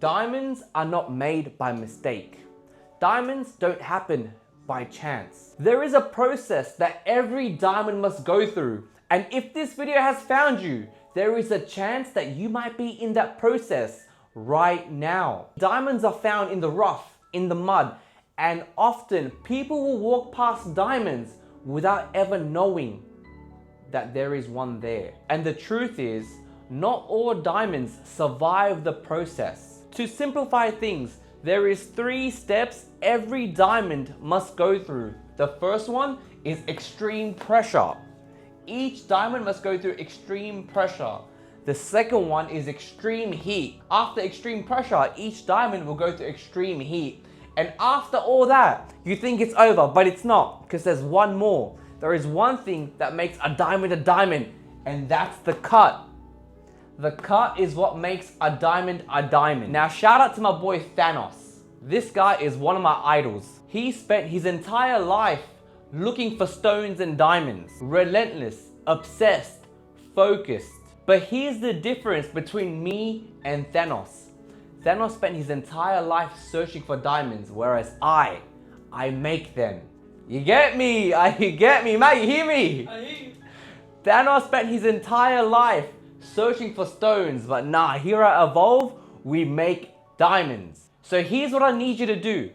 Diamonds are not made by mistake. Diamonds don't happen by chance. There is a process that every diamond must go through, and if this video has found you, there is a chance that you might be in that process right now. Diamonds are found in the rough, in the mud, and often people will walk past diamonds without ever knowing that there is one there. And the truth is, not all diamonds survive the process. To simplify things, there is 3 steps every diamond must go through. The first one is extreme pressure. Each diamond must go through extreme pressure. The second one is extreme heat. After extreme pressure, each diamond will go through extreme heat. And after all that, you think it's over, but it's not, because there's one more. There is one thing that makes a diamond, and that's the cut. The cut is what makes a diamond a diamond. Now, shout out to my boy Thanos. This guy is one of my idols. He spent his entire life looking for stones and diamonds. Relentless, obsessed, focused. But here's the difference between me and Thanos. Thanos spent his entire life searching for diamonds, whereas I make them. You get me? You get me, mate? You hear me? I hear you. Thanos spent his entire life searching for stones, but nah, here at Evolve, we make diamonds. So here's what I need you to do.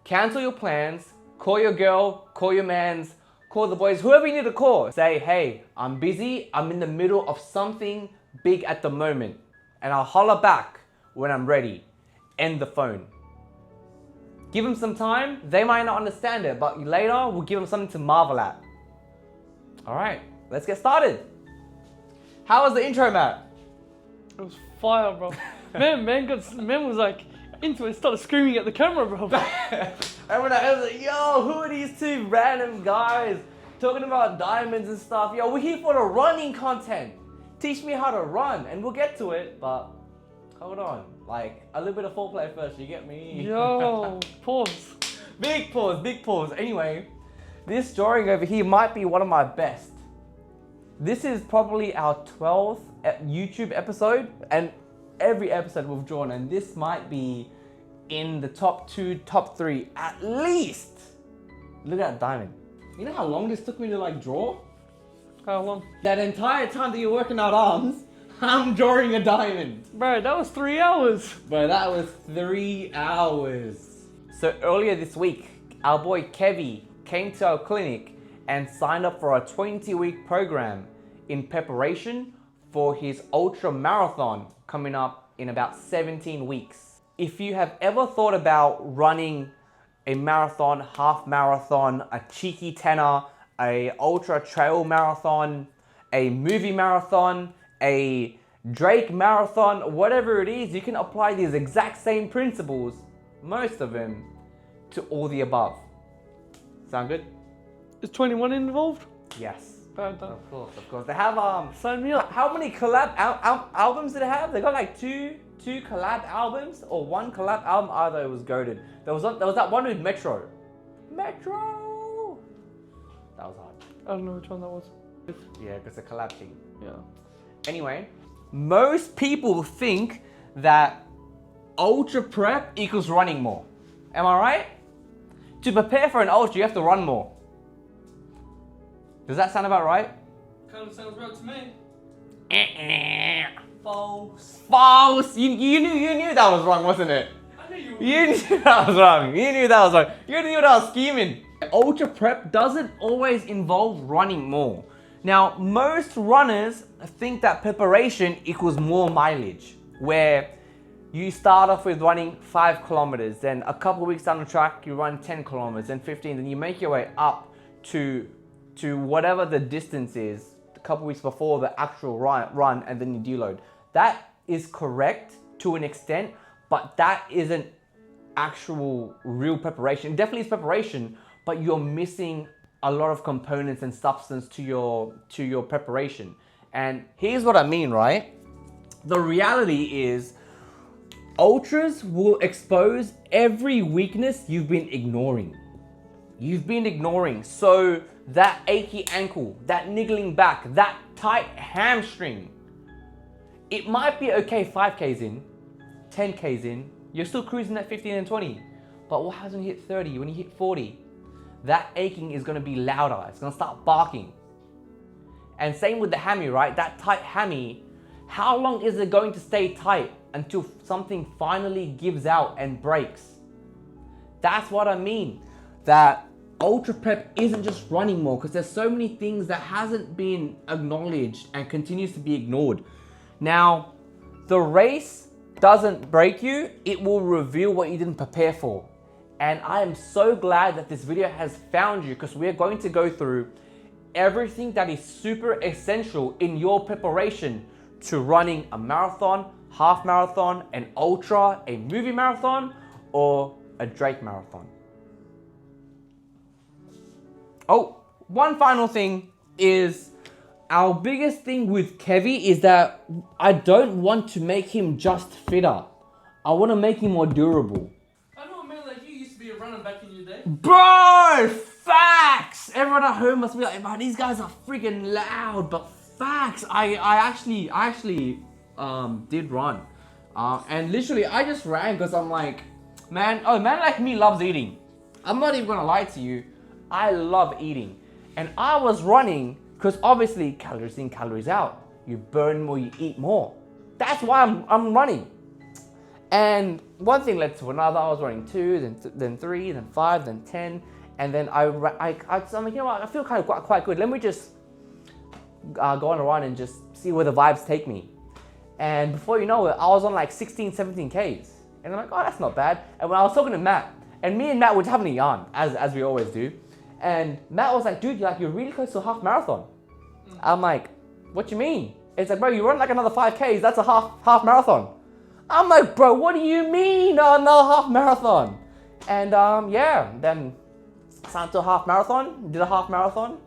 Cancel your plans, call your girl, call your mans, call the boys, whoever you need to call. Say, hey, I'm busy, I'm in the middle of something big at the moment, and I'll holler back when I'm ready. End the phone. Give them some time, they might not understand it, but later we'll give them something to marvel at. All right, let's get started. How was the intro, Matt? It was fire, bro. Man was like into it, started screaming at the camera, bro. And when I was like, yo, who are these 2 random guys talking about diamonds and stuff? Yo, we're here for the running content. Teach me how to run, and we'll get to it, but hold on. Like, a little bit of foreplay first, you get me? Yo, pause. Big pause, big pause. Anyway, this drawing over here might be one of my best. This is probably our 12th YouTube episode, and every episode we've drawn, and this might be in the top 2, top 3 at least. Look at that diamond. You know how long this took me to like draw? How long? That entire time that you're working out arms, I'm drawing a diamond. Bro, that was 3 hours. Bro, that was 3 hours. So earlier this week, our boy Kevvy came to our clinic and signed up for a 20-week program in preparation for his ultramarathon coming up in about 17 weeks. If you have ever thought about running a marathon, half marathon, a cheeky 10er, a ultra trail marathon, a movie marathon, a Drake marathon, whatever it is, you can apply these exact same principles, most of them, to all the above. Sound good? Is 21 involved? Yes. Bad done. Of course. They have Sign me up. How many collab albums did they have? They got like two collab albums, or 1 collab album. Either it was goated. There was that one with Metro. Metro. That was hard. I don't know which one that was. Yeah, it's a collab thing. Yeah. Anyway, most people think that ultra prep equals running more. Am I right? To prepare for an ultra, you have to run more. Does that sound about right? Kind of sounds right to me. False. False. You knew that was wrong, wasn't it? I knew you were. You knew that was wrong. You knew that was wrong. You knew that I was scheming. Ultra prep doesn't always involve running more. Now, most runners think that preparation equals more mileage, where you start off with running 5 kilometers, then a couple of weeks down the track, you run 10 kilometers, then 15, then you make your way up to whatever the distance is, a couple of weeks before the actual run, and then you deload. That is correct to an extent, but that isn't actual real preparation. It definitely is preparation, but you're missing a lot of components and substance to your preparation. And here's what I mean, right? The reality is, ultras will expose every weakness you've been ignoring. So that achy ankle, that niggling back, that tight hamstring, it might be okay 5Ks in, 10 Ks in, you're still cruising at 15 and 20. But what happens when you hit 30, when you hit 40? That aching is gonna be louder, it's gonna start barking. And same with the hammy, right? That tight hammy, how long is it going to stay tight until something finally gives out and breaks? That's what I mean. That ultra prep isn't just running more, because there's so many things that hasn't been acknowledged and continues to be ignored. Now, the race doesn't break you, it will reveal what you didn't prepare for. And I am so glad that this video has found you, because we're going to go through everything that is super essential in your preparation to running a marathon, half marathon, an ultra, a movie marathon, or a Drake marathon. Oh, one final thing is, our biggest thing with Kevvy is that I don't want to make him just fitter. I want to make him more durable. I know, man, like you used to be a runner back in your day. Bro, facts! Everyone at home must be like, man, these guys are freaking loud, but facts. I actually did run. And literally, I just ran because I'm like, man like me loves eating. I'm not even gonna lie to you. I love eating. And I was running because obviously calories in, calories out. You burn more, you eat more. That's why I'm running. And one thing led to another. I was running 2, then 3, then 5, then 10. And then I'm like, you know what, I feel kind of quite good. Let me just go on a run and just see where the vibes take me. And before you know it, I was on like 16, 17 Ks. And I'm like, oh, that's not bad. And when I was talking to Matt, and me and Matt were having a yarn, as we always do. And Matt was like, dude, you're really close to a half marathon. I'm like, what you mean? It's like, bro, you run like another 5 Ks, that's a half marathon. I'm like, bro, what do you mean another half marathon? And yeah, then signed to a half marathon, did a half marathon,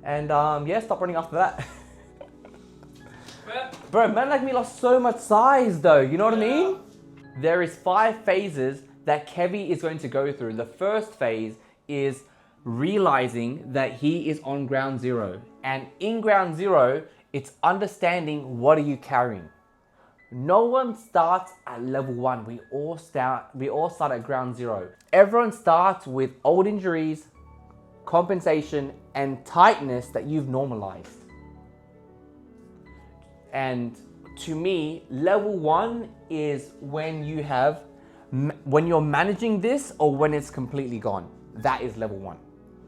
and yeah, stopped running after that. Bro, man like me lost so much size though, you know what I mean? There is 5 phases that Kevvy is going to go through. The first phase is realizing that he is on ground zero. And in ground zero, it's understanding what are you carrying. No one starts at level 1. We all start at ground zero. Everyone starts with old injuries, compensation, and tightness that you've normalized. And to me, level 1 is when you're managing this or when it's completely gone. That is level 1.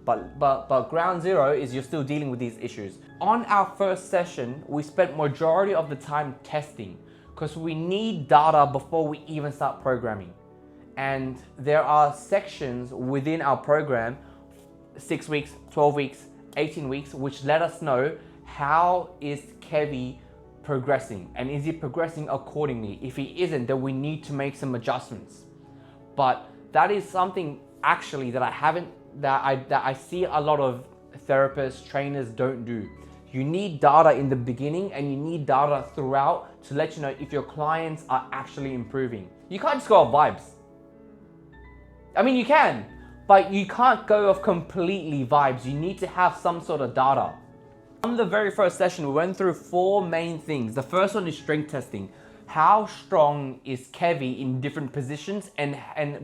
But ground zero is you're still dealing with these issues. On our first session, we spent majority of the time testing because we need data before we even start programming. And there are sections within our program, 6 weeks, 12 weeks, 18 weeks, which let us know how is Kevvy progressing and is he progressing accordingly. If he isn't, then we need to make some adjustments. But that is something actually that I see a lot of therapists, trainers don't do. You need data in the beginning and you need data throughout to let you know if your clients are actually improving. You can't just go off vibes. I mean, you can, but you can't go off completely vibes. You need to have some sort of data. On the very first session, we went through 4 main things. The first one is strength testing. How strong is Kevvy in different positions and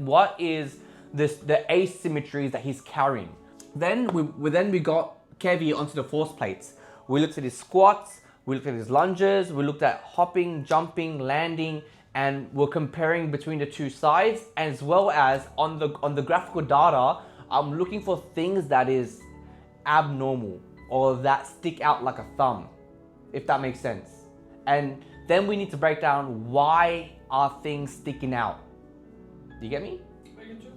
what is the asymmetries that he's carrying. Then we got Kevvy onto the force plates. We looked at his squats, we looked at his lunges, we looked at hopping, jumping, landing, and we're comparing between the 2 sides, as well as on the graphical data, I'm looking for things that is abnormal or that stick out like a thumb, if that makes sense. And then we need to break down why are things sticking out. Do you get me?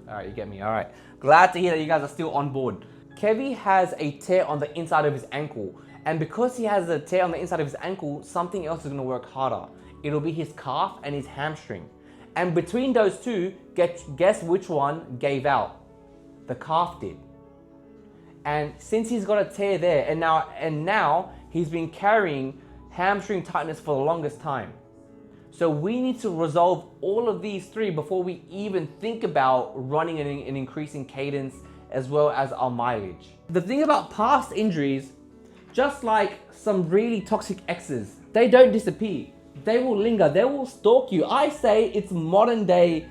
All right, you get me, all right. Glad to hear that you guys are still on board. Kevvy has a tear on the inside of his ankle. And because he has a tear on the inside of his ankle, something else is gonna work harder. It'll be his calf and his hamstring. And between those 2, guess which one gave out? The calf did. And since he's got a tear there, and now he's been carrying hamstring tightness for the longest time. So we need to resolve all of these 3 before we even think about running an increasing cadence as well as our mileage. The thing about past injuries, just like some really toxic exes, they don't disappear. They will linger, they will stalk you. I say it's modern day,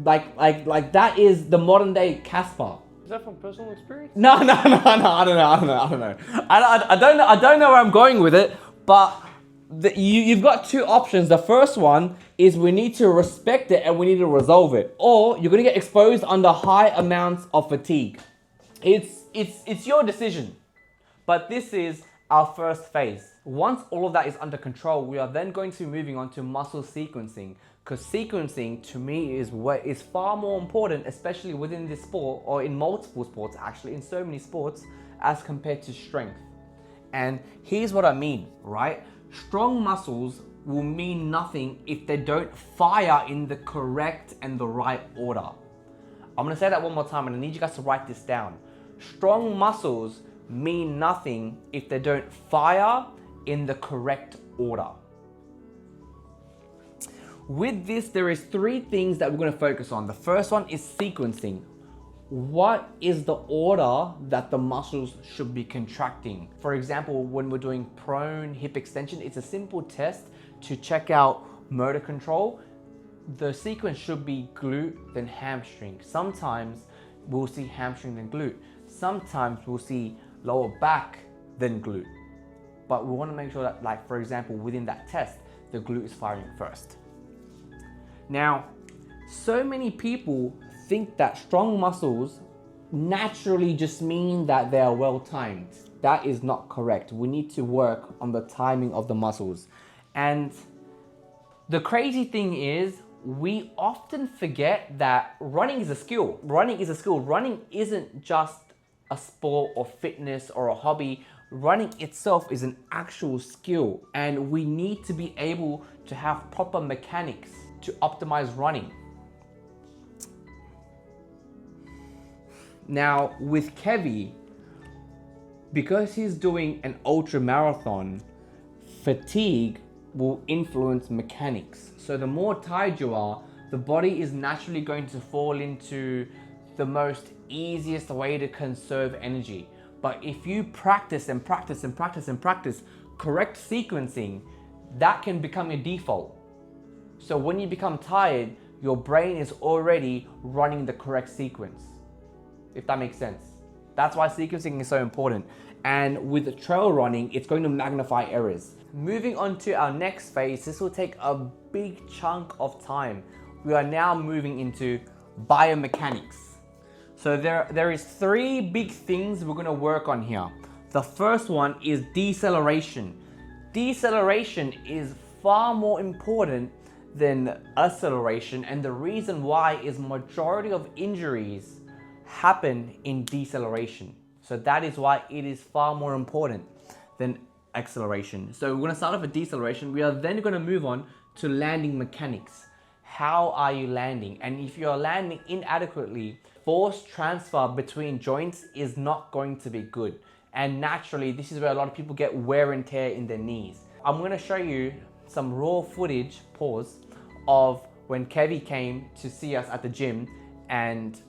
like that is the modern day Casper. Is that from personal experience? No, I don't know. I don't know where I'm going with it, but you've got two options. The first one is we need to respect it and we need to resolve it, or you're gonna get exposed under high amounts of fatigue. It's your decision, but this is our first phase. Once all of that is under control, we are then going to be moving on to muscle sequencing, because sequencing to me is far more important, especially within this sport, or in multiple sports actually, in so many sports, as compared to strength. And here's what I mean, right? Strong muscles will mean nothing if they don't fire in the correct and the right order. I'm gonna say that one more time and I need you guys to write this down. Strong muscles mean nothing if they don't fire in the correct order. With this, there is three things that we're going to focus on. The first one is sequencing. What is the order that the muscles should be contracting? For example, when we're doing prone hip extension, it's a simple test to check out motor control. The sequence should be glute, then hamstring. Sometimes we'll see hamstring, then glute. Sometimes we'll see lower back, then glute. But we want to make sure that, like, for example, within that test, the glute is firing first. Now, so many people think that strong muscles naturally just mean that they are well timed. That is not correct. We need to work on the timing of the muscles. And the crazy thing is, we often forget that running is a skill. Running is a skill. Running isn't just a sport or fitness or a hobby. Running itself is an actual skill, and we need to be able to have proper mechanics to optimize running. Now with Kevvy, because he's doing an ultramarathon, fatigue will influence mechanics. So the more tired you are, the body is naturally going to fall into the most easiest way to conserve energy. But if you practice and practice and practice and practice correct sequencing, that can become your default. So when you become tired, your brain is already running the correct sequence, if that makes sense. That's why sequencing is so important. And with trail running, it's going to magnify errors. Moving on to our next phase, this will take a big chunk of time. We are now moving into biomechanics. So there is three big things we're gonna work on here. The first one is deceleration. Deceleration is far more important than acceleration, and the reason why is majority of injuries happen in deceleration. So that is why it is far more important than acceleration. So we're gonna start off with deceleration. We are then gonna move on to landing mechanics. How are you landing? And if you're landing inadequately, force transfer between joints is not going to be good. And naturally, this is where a lot of people get wear and tear in their knees. I'm gonna show you some raw footage, pause, of when Kevvy came to see us at the gym, and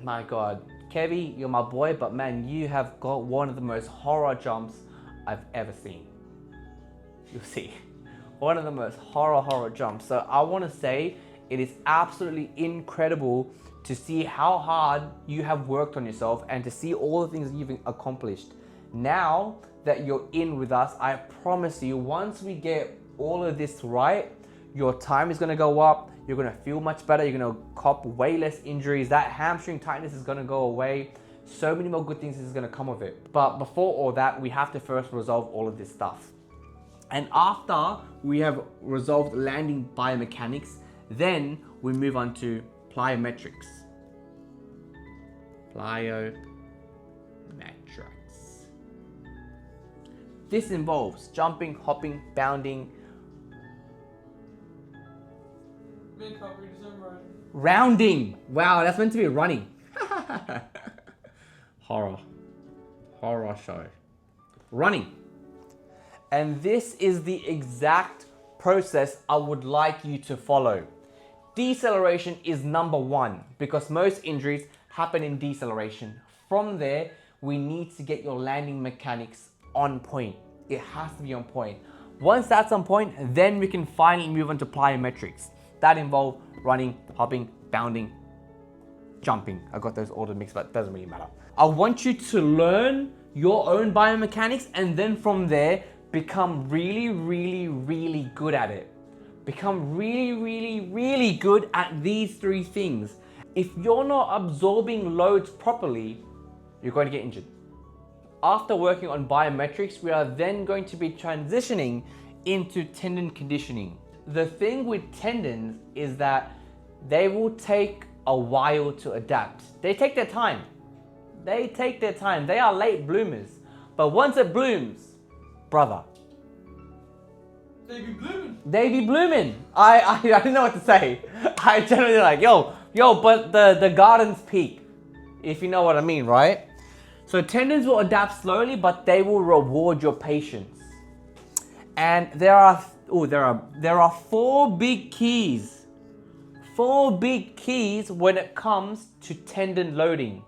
my God, Kevvy, you're my boy, but man, you have got one of the most horror jumps I've ever seen. You'll see. One of the most horror jumps. So I want to say it is absolutely incredible to see how hard you have worked on yourself and to see all the things you've accomplished. Now that you're in with us, I promise you, once we get all of this right, your time is going to go up. You're going to feel much better. You're going to cop way less injuries. That hamstring tightness is going to go away. So many more good things is going to come of it. But before all that, we have to first resolve all of this stuff. And after we have resolved landing biomechanics, then we move on to plyometrics. Plyometrics. This involves jumping, hopping, bounding, rounding. Wow, that's meant to be running. Horror show. Running. And this is the exact process I would like you to follow. Deceleration is number one because most injuries happen in deceleration. From there, we need to get your landing mechanics on point. It has to be on point. Once that's on point, then we can finally move on to plyometrics. That involve running, hopping, bounding, jumping. I got those ordered mixed, but it doesn't really matter. I want you to learn your own biomechanics and then from there, become really, really, really good at it. Become really, really, really good at these three things. If you're not absorbing loads properly, you're going to get injured. After working on biometrics, we are then going to be transitioning into tendon conditioning. The thing with tendons is that they will take a while to adapt. They take their time. They take their time. They are late bloomers. But once it blooms, brother, They be blooming. they be blooming. I didn't know what to say. I generally like, yo, but the gardens peak, if you know what I mean, right? So tendons will adapt slowly, but they will reward your patience. And there are four big keys. 4 big keys when it comes to tendon loading.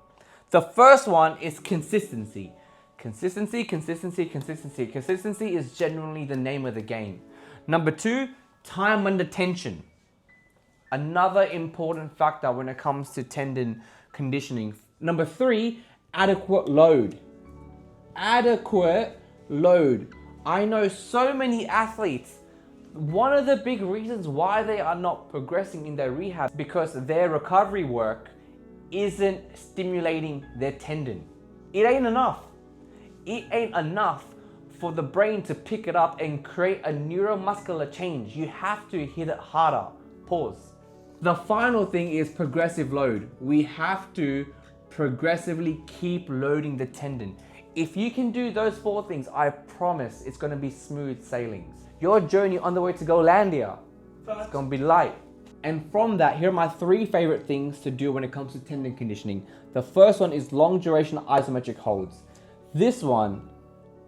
The first one is consistency. Consistency, consistency, consistency. Consistency is generally the name of the game. Number 2, time under tension. Another important factor when it comes to tendon conditioning. Number 3, adequate load. Adequate load. I know so many athletes, one of the big reasons why they are not progressing in their rehab because their recovery work isn't stimulating their tendon. It ain't enough. It ain't enough for the brain to pick it up and create a neuromuscular change. You have to hit it harder. Pause. The final thing is progressive load. We have to progressively keep loading the tendon. If you can do those 4 things, I promise it's going to be smooth sailings. Your journey on the way to Golandia, it's going to be light. And from that, here are my 3 favorite things to do when it comes to tendon conditioning. The first one is long duration isometric holds. This one,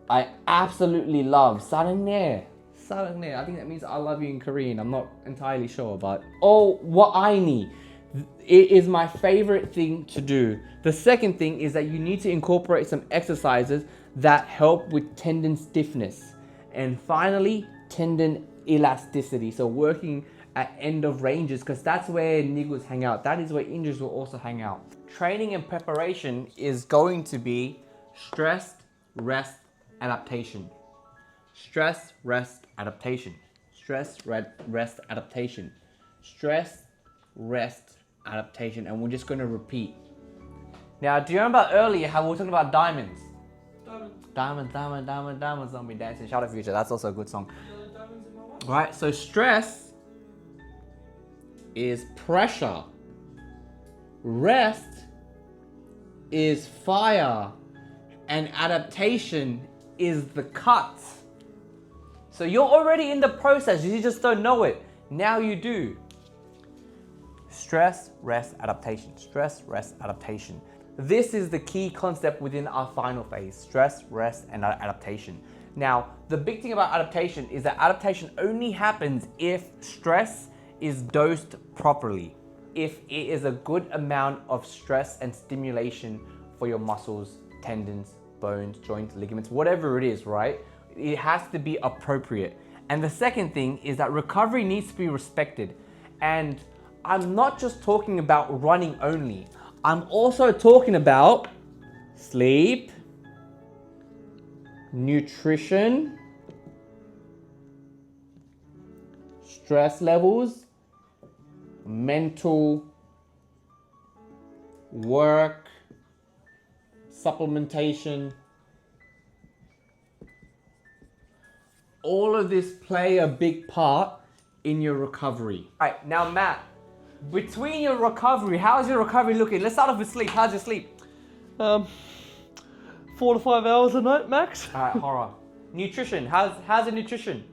I absolutely love. Sarangnae. Sarangnae. I think that means I love you in Korean. I'm not entirely sure, but what I need. It is my favorite thing to do. The second thing is that you need to incorporate some exercises that help with tendon stiffness. And finally, tendon elasticity. So working at end of ranges, because that's where niggles hang out. That is where injuries will also hang out. Training and preparation is going to be stress, rest, adaptation. Stress, rest, adaptation. Stress, rest, adaptation. Stress, rest, adaptation. And we're just going to repeat. Now, do you remember earlier how we were talking about diamonds? Diamonds, zombie dancing. Shout out Future, that's also a good song. Right, so stress is pressure. Rest is fire. And adaptation is the cut. So you're already in the process, you just don't know it. Now you do. Stress, rest, adaptation. Stress, rest, adaptation. This is the key concept within our final phase, stress, rest, and adaptation. Now, the big thing about adaptation is that adaptation only happens if stress is dosed properly. If it is a good amount of stress and stimulation for your muscles, tendons, bones, joints, ligaments, whatever it is, right? It has to be appropriate. And the second thing is that recovery needs to be respected. And I'm not just talking about running only. I'm also talking about sleep, nutrition, stress levels, mental work, supplementation. All of this play a big part in your recovery. All right, now Matt, between your recovery, how's your recovery looking? Let's start off with sleep. How's your sleep? 4 to 5 hours a night max. All right, horror. Nutrition, how's the nutrition?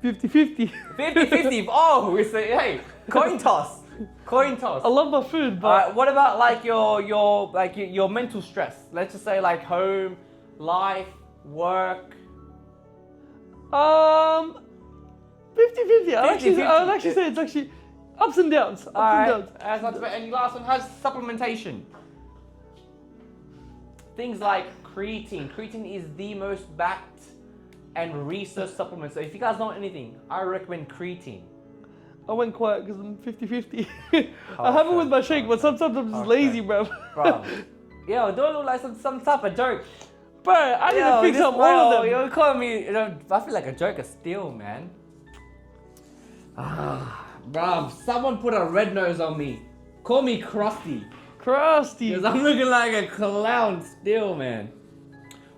50-50. 50-50. Oh, we say, hey, coin toss. Coin toss. I love my food, but What about like your mental stress? Let's just say like home, life, work. 50-50. I'd 50-50. actually say it's actually ups and downs. And last one has supplementation. Things like creatine. Creatine is the most backed and research supplements. So if you guys know anything, I recommend creatine. I went quiet because I'm 50-50. I have it with my shake, but sometimes I'm just lazy, bro. Bro, yo, don't look like some type of joke. Bro, I need to fix up all of them. You're calling me, I feel like a joker still, man. Bro, someone put a red nose on me. Call me crusty. Crusty. Because I'm looking like a clown still, man.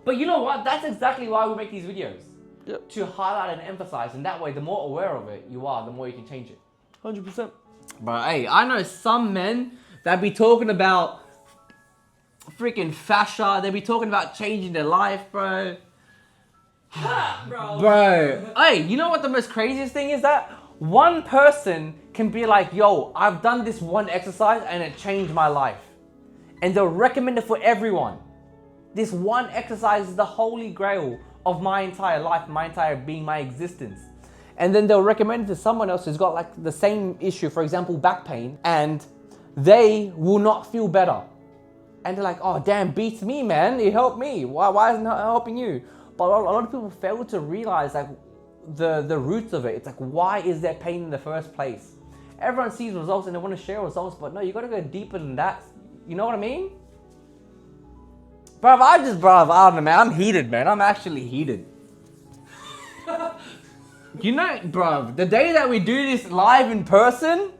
But you know what? That's exactly why we make these videos. Yep. To highlight and emphasize, and that way, the more aware of it you are, the more you can change it. 100%. But hey, I know some men that be talking about freaking fascia. They be talking about changing their life, bro. Bro. Hey, you know what the most craziest thing is? That one person can be like, yo, I've done this one exercise and it changed my life. And they'll recommend it for everyone. This one exercise is the holy grail of my entire life, my entire being, my existence. And then they'll recommend it to someone else who's got like the same issue, for example, back pain, and they will not feel better. And they're like, oh damn, beats me, man, it helped me. Why isn't it helping you? But a lot of people fail to realize like the roots of it. It's like, why is there pain in the first place? Everyone sees results and they want to share results, but no, you gotta go deeper than that. You know what I mean? Bruv, I don't know, man. I'm heated, man. I'm actually heated. You know, bruv, the day that we do this live in person,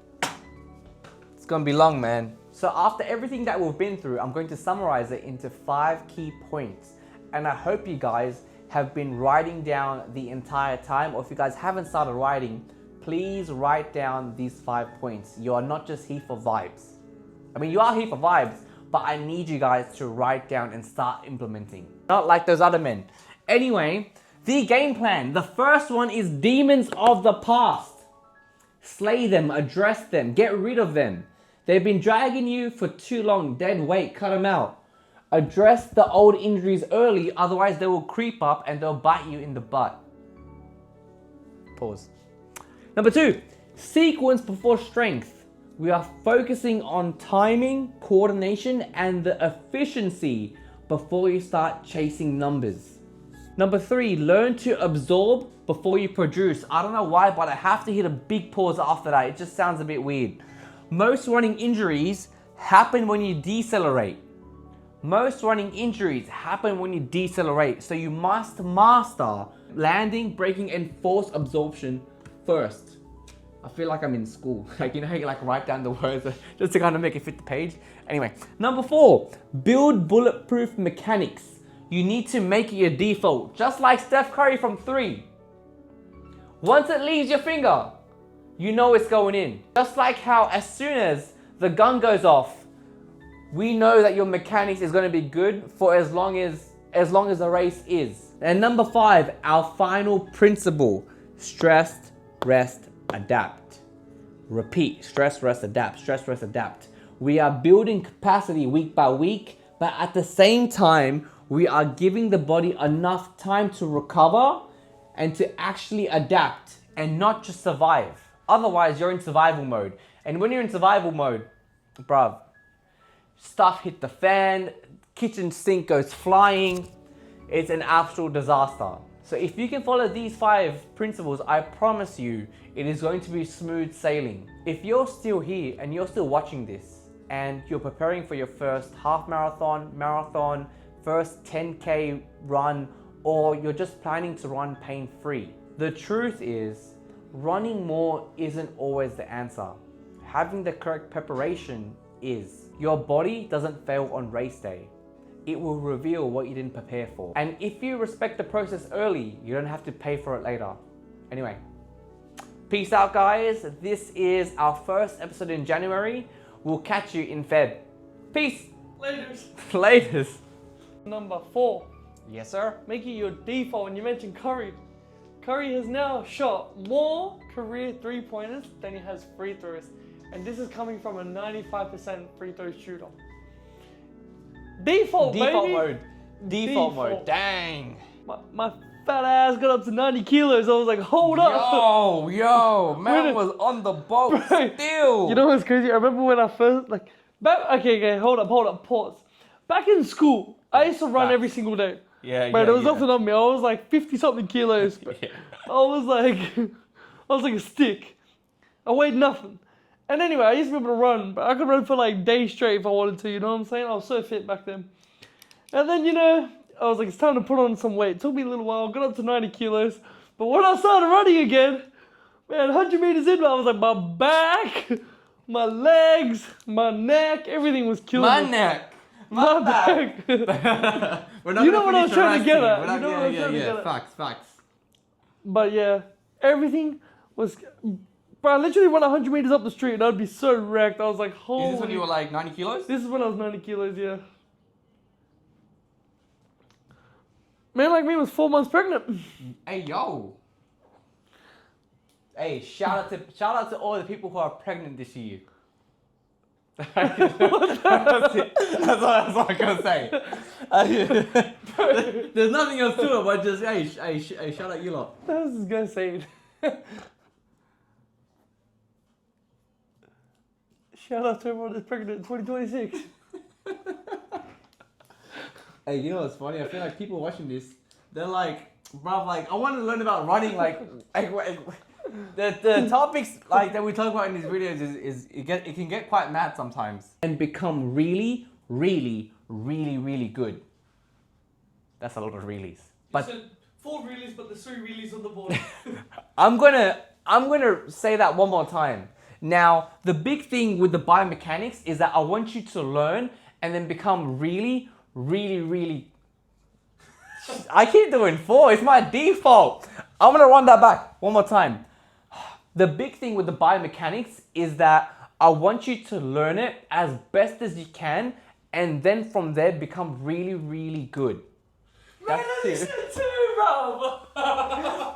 it's gonna be long, man. So after everything that we've been through, I'm going to summarize it into 5 key points. And I hope you guys have been writing down the entire time, or if you guys haven't started writing, please write down these 5 points. You are not just here for vibes. I mean, you are here for vibes, but I need you guys to write down and start implementing. Not like those other men. Anyway, the game plan. The first one is demons of the past. Slay them, address them, get rid of them. They've been dragging you for too long, dead weight, cut them out. Address the old injuries early, otherwise they will creep up and they'll bite you in the butt. Pause. Number 2, sequence before strength. We are focusing on timing, coordination, and the efficiency before you start chasing numbers. Number 3, learn to absorb before you produce. I don't know why, but I have to hit a big pause after that. It just sounds a bit weird. Most running injuries happen when you decelerate. Most running injuries happen when you decelerate. So you must master landing, braking, and force absorption first. I feel like I'm in school. Like, you know how you like write down the words just to kind of make it fit the page? Anyway, number 4, build bulletproof mechanics. You need to make it your default, just like Steph Curry from 3. Once it leaves your finger, you know it's going in. Just like how as soon as the gun goes off, we know that your mechanics is going to be good for as long as the race is. And number 5, our final principle, stress, rest, adapt. Repeat, stress, rest, adapt, stress, rest, adapt. We are building capacity week by week, but at the same time, we are giving the body enough time to recover and to actually adapt and not just survive. Otherwise, you're in survival mode. And when you're in survival mode, bruv, stuff hit the fan, kitchen sink goes flying. It's an absolute disaster. So if you can follow these 5 principles, I promise you, it is going to be smooth sailing. If you're still here and you're still watching this and you're preparing for your first half marathon, first 10K run, or you're just planning to run pain-free, the truth is, running more isn't always the answer. Having the correct preparation is. Your body doesn't fail on race day. It will reveal what you didn't prepare for. And if you respect the process early, you don't have to pay for it later. Anyway, peace out, guys. This is our first episode in January. We'll catch you in Feb. Peace. Laters. Laters. Number 4. Yes, sir. Make it your default. And you mentioned Curry. Curry has now shot more career 3-pointers than he has free throws. And this is coming from a 95% free throw shooter. Default baby. Mode. Default mode. Dang. My fat ass got up to 90 kilos. I was like, hold up. Yo, man was on the boat still. You know what's crazy? I remember when I first, okay, hold up, pause. Back in school, I used to run every single day. Yeah, But yeah, it was yeah. nothing on me. I was like 50 something kilos. Yeah. I was like a stick. I weighed nothing. And anyway, I used to be able to run, but I could run for like days straight if I wanted to, you know what I'm saying? I was so fit back then. And then, you know, I was like, it's time to put on some weight. It took me a little while, got up to 90 kilos. But when I started running again, man, 100 meters in, I was like, my back, my legs, my neck, everything was killing My me. neck. My back. We're not You gonna know what I was finish the trying to get rest at. here. We're You not- know what I was yeah, trying to yeah, get at. Facts. But yeah, everything was... Bro, I literally went 100 meters up the street and I'd be so wrecked. I was like, holy... Is this when you were like 90 kilos? This is when I was 90 kilos, yeah. Man like me was 4 months pregnant. Hey, yo. Hey, shout out to all the people who are pregnant this year. That's all I'm gonna say. There's nothing else to it, but just hey, shout out you lot. I was just gonna say it. Shout out to everyone that's pregnant in 2026. Hey, you know what's funny? I feel like people watching this, they're like, bruv, like I want to learn about running. Like the topics like that we talk about in these videos is it can get quite mad sometimes and become really good. That's a lot of reallys. But 4 reallys, but there's 3 reallys on the board. I'm gonna say that one more time. Now, the big thing with the biomechanics is that I want you to learn and then become really. I keep doing 4. It's my default. I'm gonna run that back one more time. The big thing with the biomechanics is that I want you to learn it as best as you can, and then from there become really good. Man, That's I it. said 2, bro.